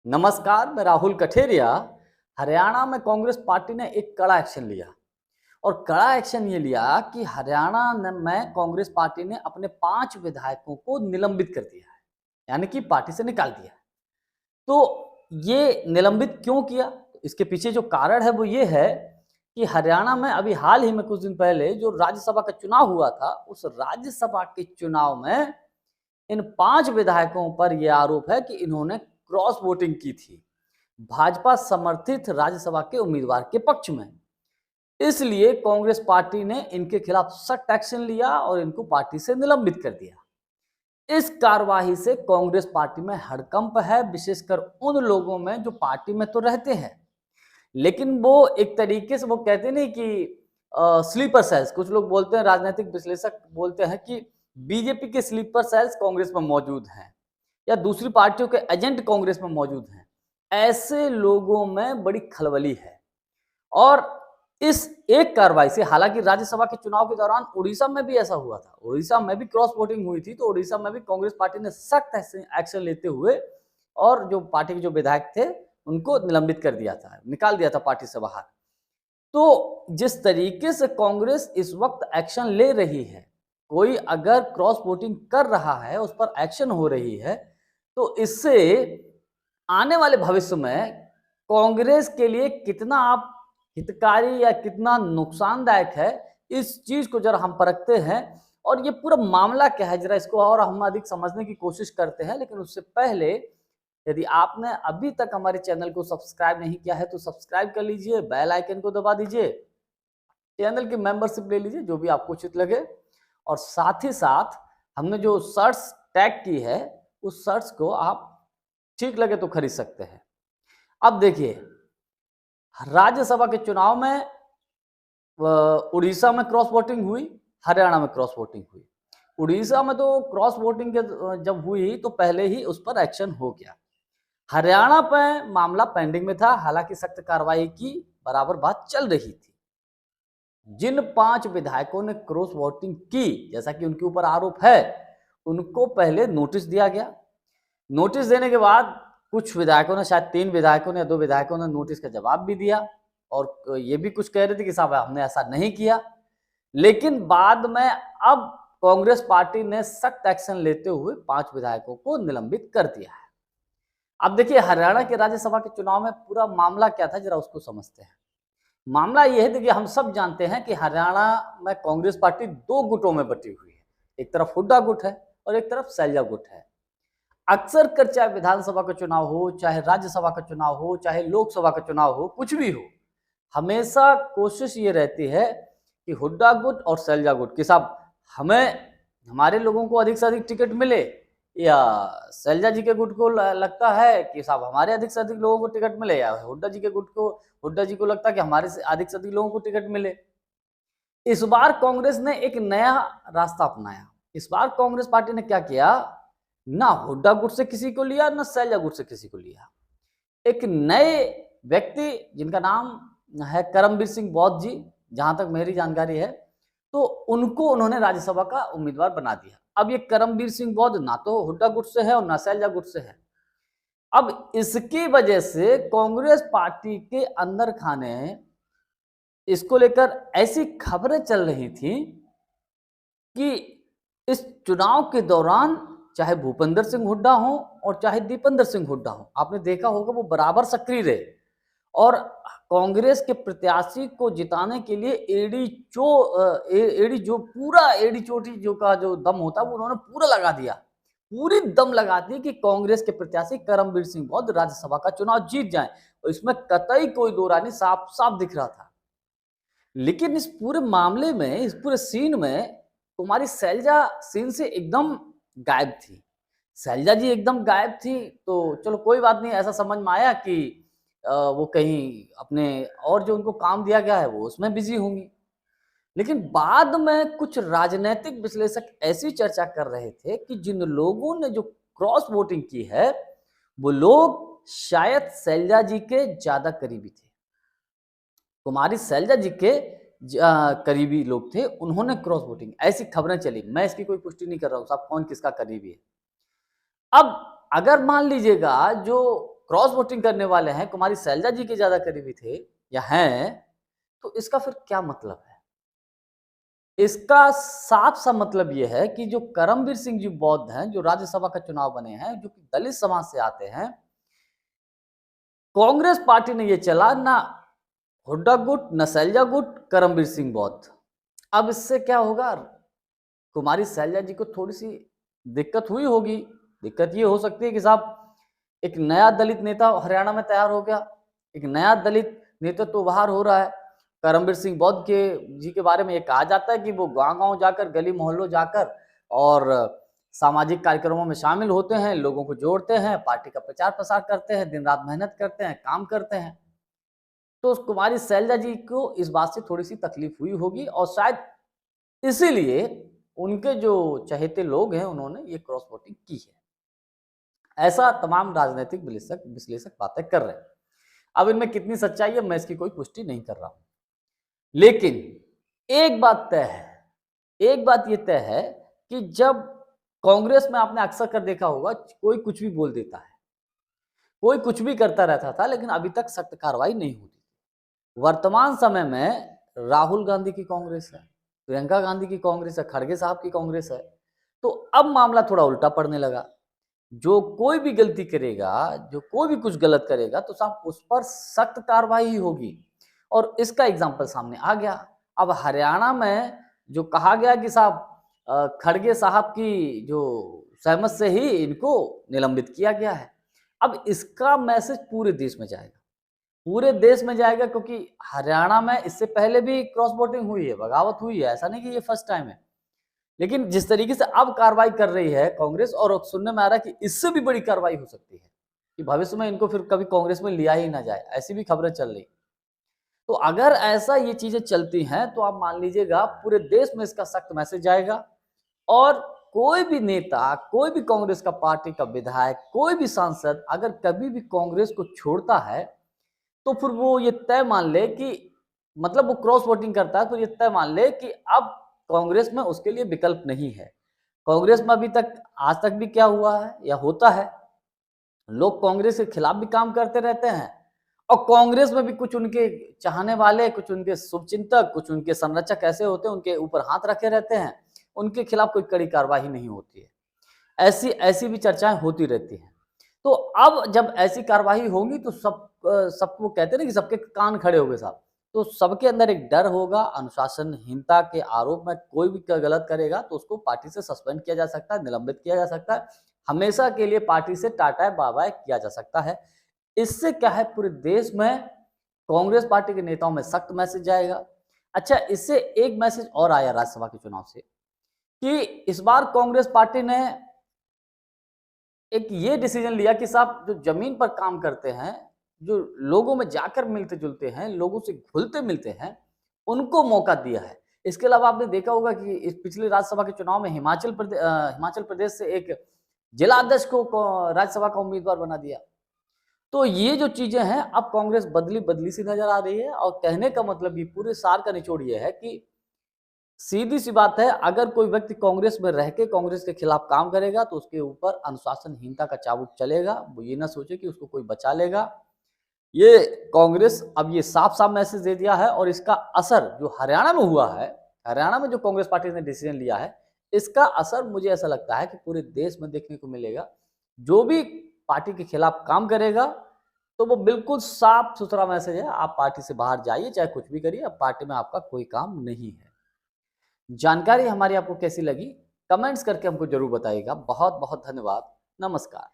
नमस्कार, मैं राहुल कठेरिया। हरियाणा में कांग्रेस पार्टी ने एक कड़ा एक्शन लिया और कड़ा एक्शन ये लिया कि में कांग्रेस पार्टी ने अपने 5 विधायकों को निलंबित कर दिया है, यानी कि पार्टी से निकाल दिया है। तो ये निलंबित क्यों किया? इसके पीछे जो कारण है वो ये है कि हरियाणा में अभी हाल ही में कुछ दिन पहले जो राज्यसभा का चुनाव हुआ था, उस राज्यसभा के चुनाव में इन 5 विधायकों पर यह आरोप है कि इन्होंने क्रॉस वोटिंग की थी भाजपा समर्थित राज्यसभा के उम्मीदवार के पक्ष में। इसलिए कांग्रेस पार्टी ने इनके खिलाफ सख्त एक्शन लिया और इनको पार्टी से निलंबित कर दिया। इस कार्यवाही से कांग्रेस पार्टी में हड़कंप है, विशेषकर उन लोगों में जो पार्टी में तो रहते हैं, लेकिन वो एक तरीके से वो कहते नहीं कि स्लीपर सेल्स, कुछ लोग बोलते हैं, राजनीतिक विश्लेषक बोलते हैं कि बीजेपी के स्लीपर सेल्स कांग्रेस में मौजूद हैं या दूसरी पार्टियों के एजेंट कांग्रेस में मौजूद हैं। ऐसे लोगों में बड़ी खलबली है और इस एक कार्रवाई से, हालांकि राज्यसभा के चुनाव के दौरान उड़ीसा में भी ऐसा हुआ था, उड़ीसा में भी क्रॉस वोटिंग हुई थी, तो उड़ीसा में भी कांग्रेस पार्टी ने सख्त एक्शन लेते हुए और जो पार्टी के जो विधायक थे उनको निलंबित कर दिया था, निकाल दिया था पार्टी से बाहर। तो जिस तरीके से कांग्रेस इस वक्त एक्शन ले रही है, कोई अगर क्रॉस वोटिंग कर रहा है, उस पर एक्शन हो रही है, तो इससे आने वाले भविष्य में कांग्रेस के लिए कितना आप हितकारी या कितना नुकसानदायक है, इस चीज को जरा हम परखते हैं और ये पूरा मामला क्या है जरा इसको और हम अधिक समझने की कोशिश करते हैं। लेकिन उससे पहले यदि आपने अभी तक हमारे चैनल को सब्सक्राइब नहीं किया है तो सब्सक्राइब कर लीजिए, बेल आइकन को दबा दीजिए, चैनल की मेंबरशिप ले लीजिए जो भी आपको उचित लगे, और साथ ही साथ हमने जो शर्ट्स टैग की है उस शर्ट्स को आप ठीक लगे तो खरीद सकते हैं। अब देखिए, राज्यसभा के चुनाव में उड़ीसा में क्रॉस वोटिंग हुई, हरियाणा में क्रॉस वोटिंग हुई। उड़ीसा में तो क्रॉस वोटिंग के जब हुई तो पहले ही उस पर एक्शन हो गया। हरियाणा पे मामला पेंडिंग में था, हालांकि सख्त कार्रवाई की बराबर बात चल रही थी। जिन 5 विधायकों ने क्रॉस वोटिंग की, जैसा कि उनके ऊपर आरोप है, उनको पहले नोटिस दिया गया। नोटिस देने के बाद कुछ विधायकों ने, शायद 3 विधायकों ने या 2 विधायकों ने नोटिस का जवाब भी दिया और ये भी कुछ कह रहे थे कि साहब हमने ऐसा नहीं किया। लेकिन बाद में अब कांग्रेस पार्टी ने सख्त एक्शन लेते हुए 5 विधायकों को निलंबित कर दिया है। अब देखिए, हरियाणा के राज्यसभा के चुनाव में पूरा मामला क्या था, जरा उसको समझते हैं। मामला यह है, देखिए हम सब जानते हैं कि हरियाणा में कांग्रेस पार्टी 2 गुटों में बटी हुई है। एक तरफ हुड्डा गुट है और एक तरफ सैलजा गुट है। अक्सर कर चाहे विधानसभा का चुनाव हो, चाहे राज्यसभा का चुनाव हो, चाहे लोकसभा का चुनाव हो, कुछ भी हो, हमेशा कोशिश ये रहती है कि हुड्डा गुट और सैलजा गुट कि साहब हमें, हमारे लोगों को अधिक से अधिक टिकट मिले, या सैलजा जी के गुट को लगता है कि साहब हमारे अधिक से अधिक लोगों को टिकट मिले, या हुड्डा जी के गुट को, हुड्डा जी को लगता है कि हमारे से अधिक से अधिक लोगों को टिकट मिले। इस बार कांग्रेस ने एक नया रास्ता अपनाया। इस बार कांग्रेस पार्टी ने क्या किया, ना हुड्डा गुट से किसी को लिया, ना सैलजा गुट से किसी को लिया। एक नए व्यक्ति जिनका नाम है करमबीर सिंह बौद्ध जी, जहां तक मेरी जानकारी है, तो उनको उन्होंने राज्यसभा का उम्मीदवार बना दिया। अब ये करमबीर सिंह बौद्ध ना तो हुड्डा गुट से है और ना सैलजा गुट से है। अब इसकी वजह से कांग्रेस पार्टी के अंदर खाने इसको लेकर ऐसी खबरें चल रही थी कि इस चुनाव के दौरान चाहे भूपेंद्र सिंह हुड्डा हो और चाहे दीपेंद्र सिंह हुड्डा हो, आपने देखा होगा वो बराबर सक्रिय रहे और कांग्रेस के प्रत्याशी को जिताने के लिए एड़ी चोटी जो का जो दम होता है वो उन्होंने पूरा लगा दिया, पूरी दम लगा दी कि कांग्रेस के प्रत्याशी करमबीर सिंह बौद्ध राज्यसभा का चुनाव जीत जाए, और इसमें कतई कोई दो राय नहीं, साफ साफ दिख रहा था। लेकिन इस पूरे मामले में, इस पूरे सीन में तुम्हारी सैलजा सीन से एकदम गायब थी। सैलजा जी एकदम गायब थी, तो चलो कोई बात नहीं, ऐसा समझ में आया कि वो कहीं अपने और जो उनको काम दिया गया है वो उसमें बिजी होंगी। लेकिन बाद में कुछ राजनीतिक विश्लेषक ऐसी चर्चा कर रहे थे कि जिन लोगों ने जो क्रॉस वोटिंग की है वो लोग शायद सैलजा जी के ज्यादा करीबी थे, कुमारी सैलजा जी के करीबी लोग थे, उन्होंने क्रॉस वोटिंग, ऐसी खबरें चली। मैं इसकी कोई पुष्टि नहीं कर रहा हूं साहब कौन किसका करीबी है। अब अगर मान लीजिएगा जो क्रॉस वोटिंग करने वाले हैं कुमारी शैलजा जी के ज्यादा करीबी थे या हैं, तो इसका फिर क्या मतलब है? इसका साफ सा मतलब यह है कि जो करमवीर सिंह जी बौद्ध हैं, जो राज्यसभा का चुनाव बने हैं, जो कि दलित समाज से आते हैं, कांग्रेस पार्टी ने ये चला ना हुड्डा गुट, न शैलजा गुट, करमवीर सिंह बौद्ध। अब इससे क्या होगा? कुमारी शैलजा जी को थोड़ी सी दिक्कत हुई होगी। दिक्कत ये हो सकती है कि साहब एक नया दलित नेता हरियाणा में तैयार हो गया, एक नया दलित नेतृत्व उभार हो रहा है। करमवीर सिंह बौद्ध के जी के बारे में ये कहा जाता है कि वो गांव-गांव जाकर, गली मोहल्लों जाकर और सामाजिक कार्यक्रमों में शामिल होते हैं, लोगों को जोड़ते हैं, पार्टी का प्रचार प्रसार करते हैं, दिन रात मेहनत करते हैं, काम करते हैं। तो उस कुमारी शैलजा जी को इस बात से थोड़ी सी तकलीफ हुई होगी और शायद इसीलिए उनके जो चहेते लोग हैं उन्होंने ये क्रॉस वोटिंग की है। ऐसा तमाम राजनीतिक विश्लेषक बातें कर रहे हैं। अब इनमें कितनी सच्चाई है मैं इसकी कोई पुष्टि नहीं कर रहा हूं, लेकिन एक बात तय है, एक बात ये तय है कि जब कांग्रेस में आपने अक्सर कर देखा होगा कोई कुछ भी बोल देता है, कोई कुछ भी करता रहता था, लेकिन अभी तक सख्त कार्रवाई नहीं होती। वर्तमान समय में राहुल गांधी की कांग्रेस है, प्रियंका गांधी की कांग्रेस है, खड़गे साहब की कांग्रेस है, तो अब मामला थोड़ा उल्टा पड़ने लगा। जो कोई भी गलती करेगा, जो कोई भी कुछ गलत करेगा, तो साहब उस पर सख्त कार्रवाई ही होगी और इसका एग्जाम्पल सामने आ गया। अब हरियाणा में जो कहा गया कि साहब खड़गे साहब की जो सहमत से ही इनको निलंबित किया गया है, अब इसका मैसेज पूरे देश में जाएगा, पूरे देश में जाएगा, क्योंकि हरियाणा में इससे पहले भी क्रॉस वोटिंग हुई है, बगावत हुई है, ऐसा नहीं कि ये फर्स्ट टाइम है। लेकिन जिस तरीके से अब कार्रवाई कर रही है कांग्रेस, और सुनने में आ रहा है कि इससे भी बड़ी कार्रवाई हो सकती है कि भविष्य में इनको फिर कभी कांग्रेस में लिया ही ना जाए, ऐसी भी खबरें चल रही। तो अगर ऐसा ये चीजें चलती हैं तो आप मान लीजिएगा पूरे देश में इसका सख्त मैसेज जाएगा और कोई भी नेता, कोई भी कांग्रेस का पार्टी का विधायक, कोई भी सांसद अगर कभी भी कांग्रेस को छोड़ता है तो फिर वो ये तय मान ले कि मतलब वो क्रॉस वोटिंग करता है तो ये तय मान ले कि अब कांग्रेस में उसके लिए विकल्प नहीं है। कांग्रेस में अभी तक आज तक भी क्या हुआ है या होता है, लोग कांग्रेस के खिलाफ भी काम करते रहते हैं और कांग्रेस में भी कुछ उनके चाहने वाले, कुछ उनके शुभचिंतक, कुछ उनके संरक्षक ऐसे होते हैं, उनके ऊपर हाथ रखे रहते हैं, उनके खिलाफ कोई कड़ी कार्रवाई नहीं होती है। ऐसी ऐसी भी चर्चाएं होती रहती हैं। तो अब जब ऐसी कार्रवाई होगी तो सबको कहते हैं ना कि सबके कान खड़े हो गए साहब, तो सबके अंदर एक डर होगा। अनुशासनहीनता के आरोप में कोई भी गलत करेगा तो उसको पार्टी से सस्पेंड किया जा सकता है, निलंबित किया जा सकता है, हमेशा के लिए पार्टी से टाटा बाय बाय किया जा सकता है। इससे क्या है, पूरे देश में कांग्रेस पार्टी के नेताओं में सख्त मैसेज जाएगा। अच्छा, इससे एक मैसेज और आया राज्यसभा के चुनाव से कि इस बार कांग्रेस पार्टी ने एक ये डिसीजन लिया कि साहब जो जमीन पर काम करते हैं, जो लोगों में जाकर मिलते जुलते हैं, लोगों से घुलते मिलते हैं, उनको मौका दिया है। इसके अलावा आपने देखा होगा कि इस पिछले राज्यसभा के चुनाव में हिमाचल प्रदेश से एक जिला अध्यक्ष को राज्यसभा का उम्मीदवार बना दिया। तो ये जो चीजें हैं अब कांग्रेस बदली बदली सी नजर आ रही है और कहने का मतलब ये पूरे सार का निचोड़ ये है कि सीधी सी बात है, अगर कोई व्यक्ति कांग्रेस में रह के कांग्रेस के खिलाफ काम करेगा तो उसके ऊपर अनुशासनहीनता का चाबुक चलेगा। वो ये ना सोचे कि उसको कोई बचा लेगा। ये कांग्रेस अब ये साफ साफ मैसेज दे दिया है और इसका असर जो हरियाणा में हुआ है, हरियाणा में जो कांग्रेस पार्टी ने डिसीजन लिया है, इसका असर मुझे ऐसा लगता है कि पूरे देश में देखने को मिलेगा। जो भी पार्टी के खिलाफ काम करेगा तो वो बिल्कुल साफ सुथरा मैसेज है, आप पार्टी से बाहर जाइए, चाहे कुछ भी करिए, अब पार्टी में आपका कोई काम नहीं है। जानकारी हमारी आपको कैसी लगी कमेंट्स करके हमको जरूर बताइएगा। बहुत बहुत धन्यवाद। नमस्कार।